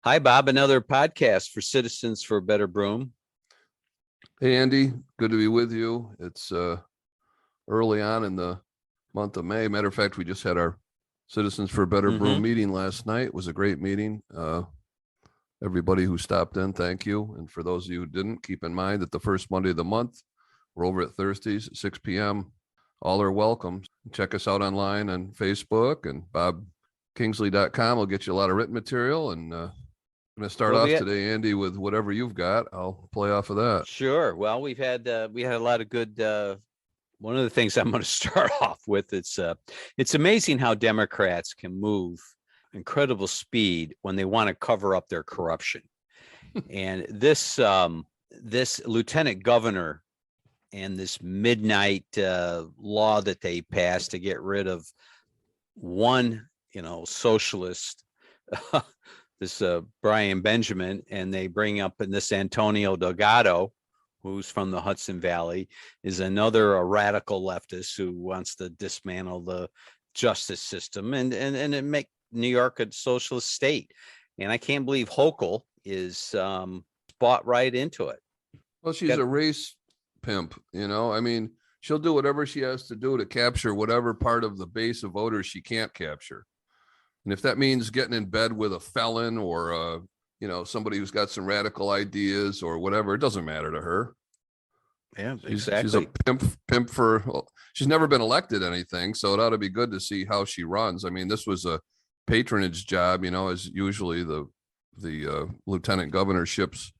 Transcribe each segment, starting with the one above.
Hi, Bob. Another podcast for Citizens for a Better Broome. Hey, Andy, good to be with you. It's early on in the month of May. Matter of fact, we just had our Citizens for a Better Broome meeting last night. It was a great meeting. Everybody who stopped in, thank you. And for those of you who didn't, keep in mind that the first Monday of the month, we're over at Thursdays at 6 p.m. All are welcome. Check us out online on Facebook, and bobkingsley.com will get you a lot of written material. And I'm going to start off today, Andy, with whatever you've got. I'll play off of that. Sure. Well, we had a lot of good. One of the things I'm going to start off with, it's amazing how Democrats can move incredible speed when they want to cover up their corruption. And this lieutenant governor and this midnight law that they passed to get rid of one, socialist, this Brian Benjamin, and they bring up in this Antonio Delgado, who's from the Hudson Valley, is a radical leftist who wants to dismantle the justice system and make New York a socialist state. And I can't believe Hochul is bought right into it. Well, she's a race pimp, I mean, she'll do whatever she has to do to capture whatever part of the base of voters she can't capture. And if that means getting in bed with a felon or somebody who's got some radical ideas or whatever, it doesn't matter to her. Yeah, exactly. She's a pimp she's never been elected anything, so it ought to be good to see how she runs. I mean, this was a patronage job, as usually the lieutenant governorships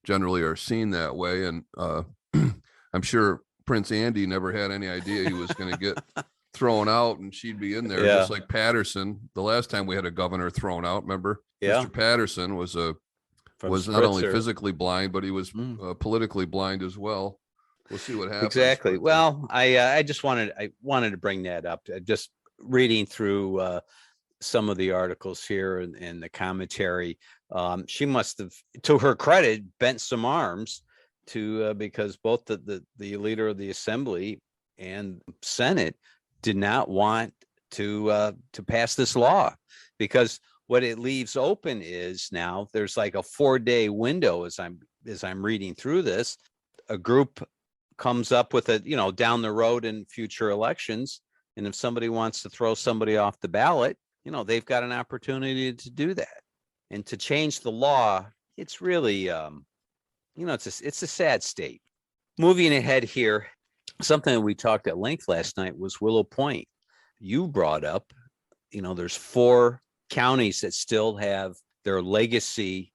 generally are seen that way. And I'm sure Prince Andy never had any idea he was going to get thrown out and she'd be in there, just like Patterson. The last time we had a governor thrown out, remember? Yeah. Mr. Patterson was not only physically blind, but he was politically blind as well. We'll see what happens. Exactly. Well, I wanted to bring that up. Just reading through some of the articles here and the commentary. She must have, to her credit, bent some arms to because both the leader of the Assembly and Senate did not want to pass this law, because what it leaves open is now there's like a 4-day window as I'm reading through this. A group comes up with it, down the road in future elections, and if somebody wants to throw somebody off the ballot, they've got an opportunity to do that. And to change the law, it's really it's a sad state. Moving ahead here, something that we talked at length last night was Willow Point. You brought up, there's 4 counties that still have their legacy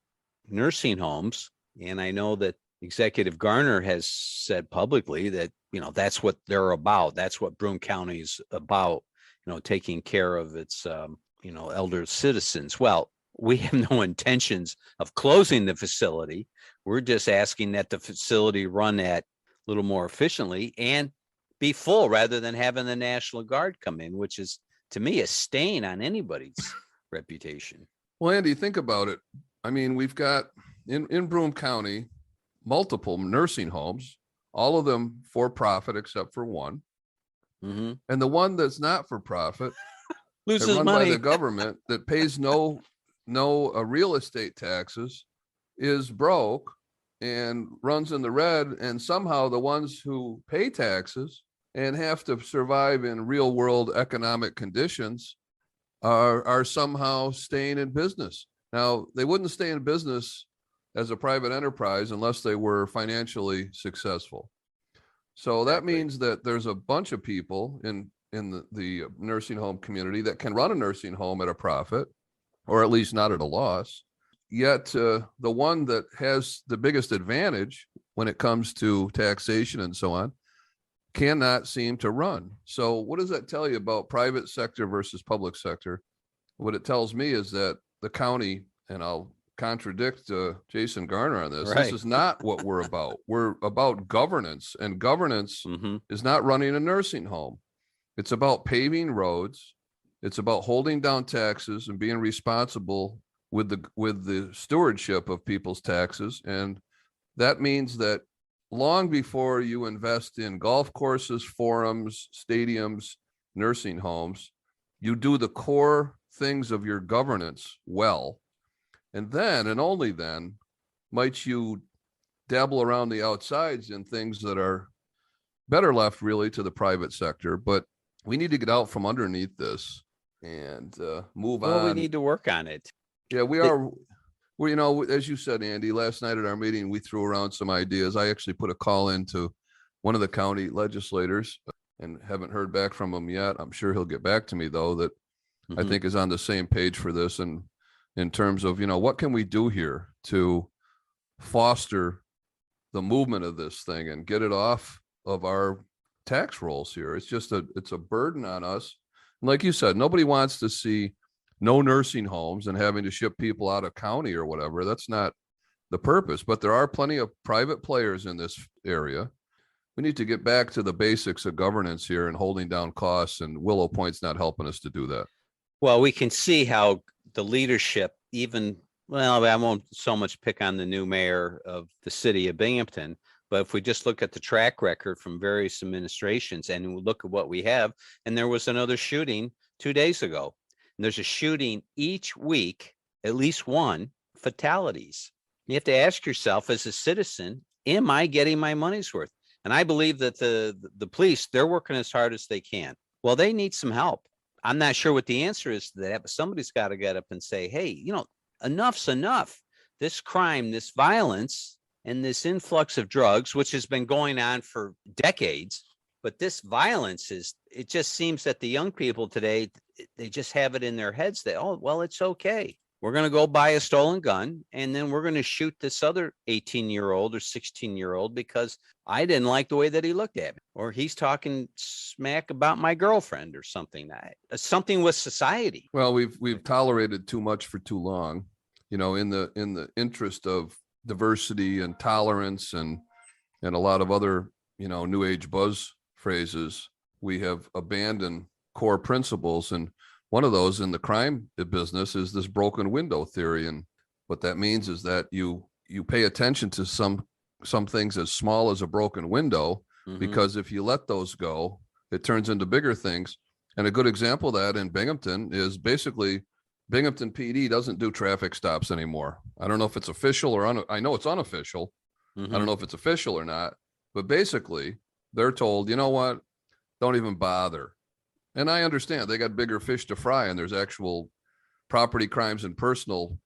nursing homes. And I know that Executive Garner has said publicly that, that's what they're about. That's what Broome County is about, taking care of its, elder citizens. Well, we have no intentions of closing the facility. We're just asking that the facility run at a little more efficiently and be full rather than having the National Guard come in, which is, to me, a stain on anybody's reputation. Well, Andy, think about it. I mean, we've got in Broome County multiple nursing homes, all of them for profit except for one. And the one that's not for profit loses run money by the government that pays no real estate taxes is broke and runs in the red. And somehow the ones who pay taxes and have to survive in real world economic conditions are somehow staying in business. Now, they wouldn't stay in business as a private enterprise unless they were financially successful. So that means that there's a bunch of people in the nursing home community that can run a nursing home at a profit, or at least not at a loss. Yet the one that has the biggest advantage when it comes to taxation and so on cannot seem to run. So what does that tell you about private sector versus public sector? What it tells me is that the county, and I'll contradict Jason Garner on this. Right. This is not what we're about. We're about governance, and governance is not running a nursing home. It's about paving roads. It's about holding down taxes and being responsible with the stewardship of people's taxes. And that means that long before you invest in golf courses, forums, stadiums, nursing homes, you do the core things of your governance well. And then, and only then, might you dabble around the outsides in things that are better left really to the private sector. But we need to get out from underneath this and move Well, we on. need to work on it. Yeah, we are. Well, you know, as you said, Andy, last night at our meeting, we threw around some ideas. I actually put a call into one of the county legislators and haven't heard back from him yet. I'm sure he'll get back to me, though, that I think is on the same page for this. And in terms of, you know, what can we do here to foster the movement of this thing and get it off of our tax rolls here? It's a burden on us. And like you said, nobody wants to see no nursing homes and having to ship people out of county or whatever. That's not the purpose, but there are plenty of private players in this area. We need to get back to the basics of governance here and holding down costs, and Willow Point's not helping us to do that. Well, we can see how the leadership, I won't so much pick on the new mayor of the city of Binghamton, but if we just look at the track record from various administrations and we look at what we have, and there was another shooting 2 days ago, and there's a shooting each week, at least one, fatalities. You have to ask yourself as a citizen, am I getting my money's worth? And I believe that the police, they're working as hard as they can. Well, they need some help. I'm not sure what the answer is to that, but somebody's got to get up and say, hey, enough's enough. This crime, this violence, and this influx of drugs, which has been going on for decades, but this violence it just seems that the young people today, they just have it in their heads that, oh, well, it's okay. We're going to go buy a stolen gun, and then we're going to shoot this other 18-year-old or 16-year-old because I didn't like the way that he looked at me, or he's talking smack about my girlfriend or something. Something with society. Well, we've tolerated too much for too long, in the interest of diversity and tolerance and a lot of other, new age buzz phrases. We have abandoned core principles, and one of those in the crime business is this broken window theory. And what that means is that you pay attention to some things as small as a broken window, because if you let those go, it turns into bigger things. And a good example of that in Binghamton is basically Binghamton PD doesn't do traffic stops anymore. I don't know if it's official or I know it's unofficial. I don't know if it's official or not, but basically they're told, you know what, don't even bother. And I understand they got bigger fish to fry, and there's actual property crimes and personal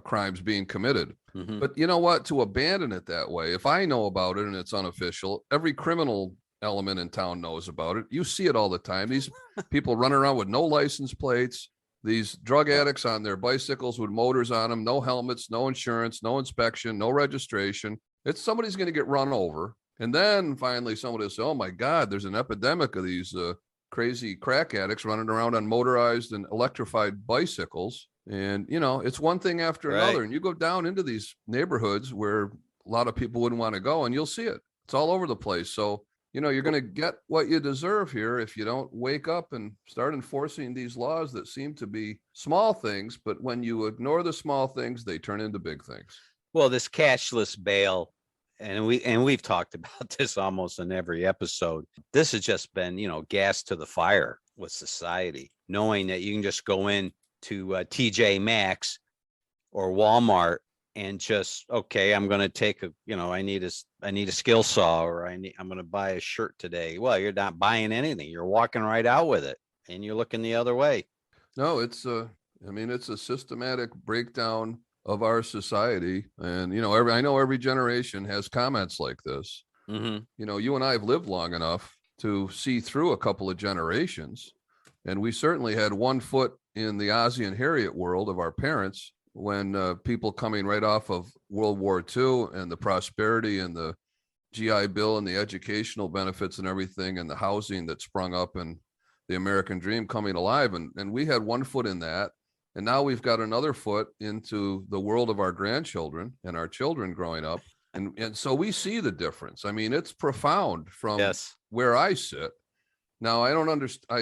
crimes being committed. But you know what? To abandon it that way, if I know about it and it's unofficial, every criminal element in town knows about it. You see it all the time. These people run around with no license plates, these drug addicts on their bicycles with motors on them, no helmets, no insurance, no inspection, no registration. Somebody's going to get run over. And then finally somebody will say, oh my God, there's an epidemic of these crazy crack addicts running around on motorized and electrified bicycles. And, it's one thing after another. And you go down into these neighborhoods where a lot of people wouldn't want to go, and you'll see it. It's all over the place. So, you're going to get what you deserve here if you don't wake up and start enforcing these laws that seem to be small things. But when you ignore the small things, they turn into big things. Well, this cashless bail, and we've talked about this almost in every episode. This has just been, gas to the fire with society, knowing that you can just go in to TJ Maxx or Walmart and just, okay, I'm going to take I need a skill saw, or I'm going to buy a shirt today. Well, you're not buying anything. You're walking right out with it, and you're looking the other way. No, it's a systematic breakdown of our society. And, I know every generation has comments like this. You and I have lived long enough to see through a couple of generations. And we certainly had one foot in the Ozzie and Harriet world of our parents when people coming right off of World War II and the prosperity and the GI Bill and the educational benefits and everything and the housing that sprung up and the American dream coming alive. And we had one foot in that. And now we've got another foot into the world of our grandchildren and our children growing up. And so we see the difference. I mean, it's profound from where I sit. Now, I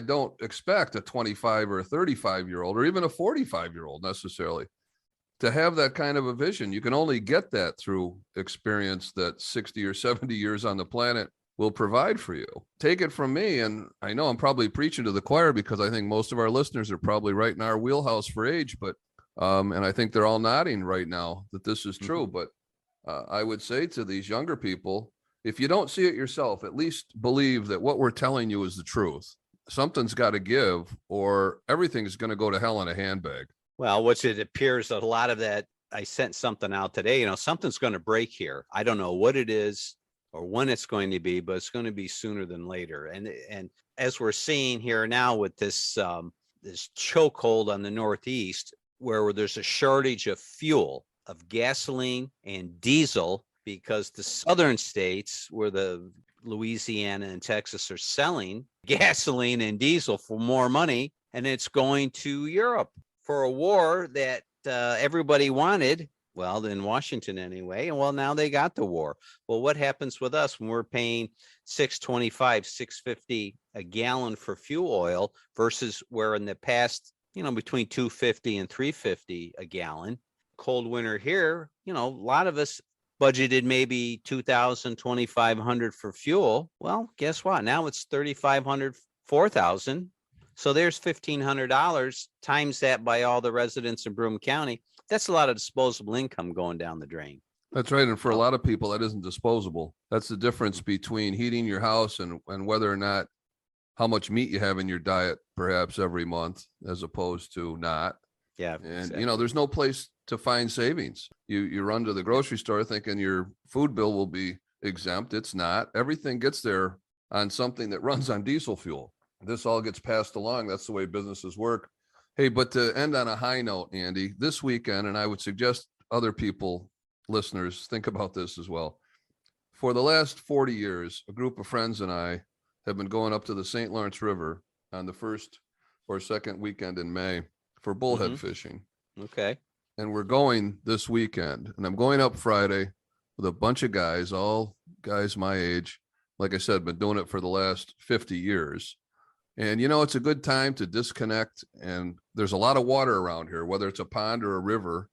don't expect a 25 or a 35-year-old or even a 45-year-old necessarily to have that kind of a vision. You can only get that through experience that 60 or 70 years on the planet will provide for you. Take it from me, and I know I'm probably preaching to the choir because I think most of our listeners are probably right in our wheelhouse for age, but And I think they're all nodding right now that this is true. But I would say to these younger people, if you don't see it yourself, at least believe that what we're telling you is the truth. Something's got to give, or everything's going to go to hell in a handbag. Well, which it appears a lot of that, I sent something out today, something's going to break here. I don't know what it is or when it's going to be, but it's going to be sooner than later. And as we're seeing here now with this, this chokehold on the Northeast, where there's a shortage of fuel, of gasoline and diesel, because the southern states where the Louisiana and Texas are selling gasoline and diesel for more money, and it's going to Europe for a war that everybody wanted. Well, in Washington anyway. And well, now they got the war. Well, what happens with us when we're paying $6.25, $6.50 a gallon for fuel oil versus where in the past, between $2.50 and $3.50 a gallon? Cold winter here, a lot of us budgeted maybe $2,000, $2,500 for fuel. Well, guess what? Now it's $3,500, $4,000. So there's $1,500 times that by all the residents in Broome County. That's a lot of disposable income going down the drain. That's right. And for a lot of people, that isn't disposable. That's the difference between heating your house and whether or not how much meat you have in your diet, perhaps every month, as opposed to not. Yeah. And, exactly. there's no place to find savings. You run to the grocery store thinking your food bill will be exempt. It's not. Everything gets there on something that runs on diesel fuel. This all gets passed along. That's the way businesses work. Hey, but to end on a high note, Andy, this weekend, and I would suggest other people, listeners, think about this as well. For the last 40 years, a group of friends and I have been going up to the St. Lawrence River on the first or second weekend in May for bullhead fishing. Okay. And we're going this weekend, and I'm going up Friday with a bunch of guys, all guys my age. Like I said, been doing it for the last 50 years. And, it's a good time to disconnect. And there's a lot of water around here, whether it's a pond or a river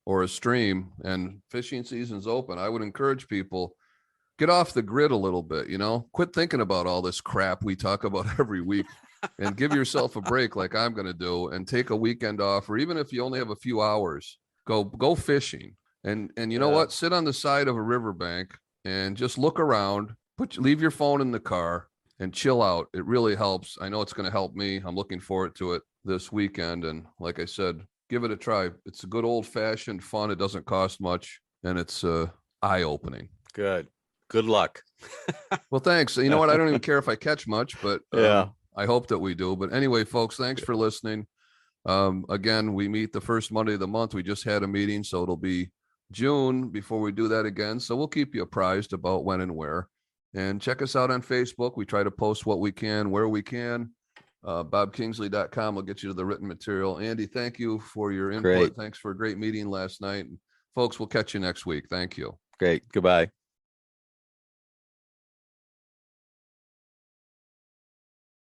or a stream, and fishing season's open. I would encourage people, get off the grid a little bit, quit thinking about all this crap we talk about every week and give yourself a break like I'm going to do, and take a weekend off, or even if you only have a few hours, go fishing. And you know what? Sit on the side of a riverbank and just look around, leave your phone in the car and chill out. It really helps. I know it's going to help me. I'm looking forward to it this weekend. And like I said, give it a try. It's a good old fashioned fun. It doesn't cost much, and it's eye opening. Good luck. Well, thanks. You know what? I don't even care if I catch much, but I hope that we do. But anyway, folks, thanks for listening. Again, we meet the first Monday of the month. We just had a meeting, so it'll be June before we do that again. So we'll keep you apprised about when and where. And check us out on Facebook. We try to post what we can, where we can. BobKingsley.com will get you to the written material. Andy, thank you for your input. Great. Thanks for a great meeting last night. Folks, we'll catch you next week. Thank you. Great. Goodbye.